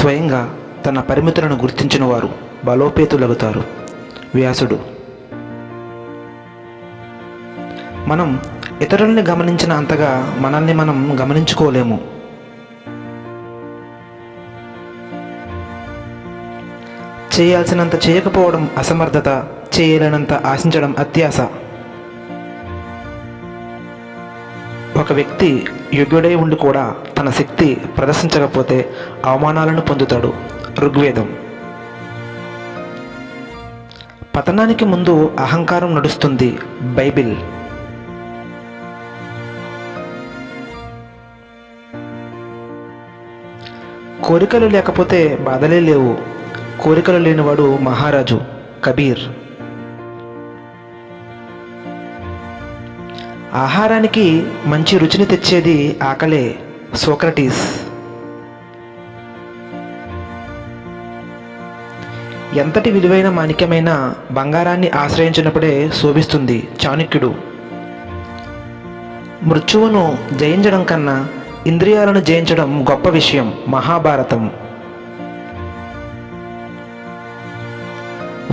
స్వయంగా తన పరిమితులను గుర్తించిన వారు బలోపేతులగుతారు. వ్యాసుడు. మనం ఇతరుల్ని గమనించిన అంతగా మనల్ని మనం గమనించుకోలేము. చేయాల్సినంత చేయకపోవడం అసమర్థత, చేయలేనంత ఆశించడం అత్యాశ. ఒక వ్యక్తి యోగ్యుడై ఉండి కూడా తన శక్తి ప్రదర్శించకపోతే అవమానాలను పొందుతాడు. ఋగ్వేదం. పతనానికి ముందు అహంకారం నడుస్తుంది. బైబిల్. కోరికలు లేకపోతే బాధలే లేవు. కోరికలు లేనివాడు మహారాజు. కబీర్. ఆహారానికి మంచి రుచిని తెచ్చేది ఆకలే. సోక్రటీస్. ఎంతటి విలువైన మాణిక్యమైన బంగారాన్ని ఆశ్రయించినప్పుడే శోభిస్తుంది. చాణక్యుడు. మృత్యువును జయించడం కన్నా ఇంద్రియాలను జయించడం గొప్ప విషయం. మహాభారతం.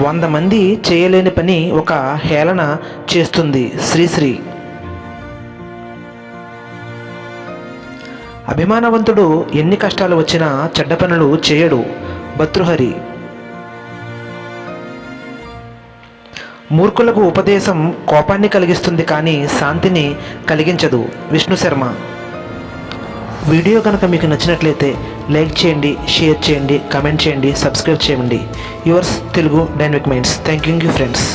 100 మంది చేయలేని పని ఒక హేళన చేస్తుంది. శ్రీశ్రీ. అభిమానవంతుడు ఎన్ని కష్టాలు వచ్చినా చెడ్డ పనులు చేయడు. భర్తృహరి. మూర్ఖులకు ఉపదేశం కోపాన్ని కలిగిస్తుంది కానీ శాంతిని కలిగించదు. విష్ణు శర్మ. వీడియో కనుక మీకు నచ్చినట్లయితే లైక్ చేయండి, షేర్ చేయండి, కామెంట్ చేయండి, సబ్స్క్రైబ్ చేయండి. Yours Telugu dynamic minds. Thank you friends.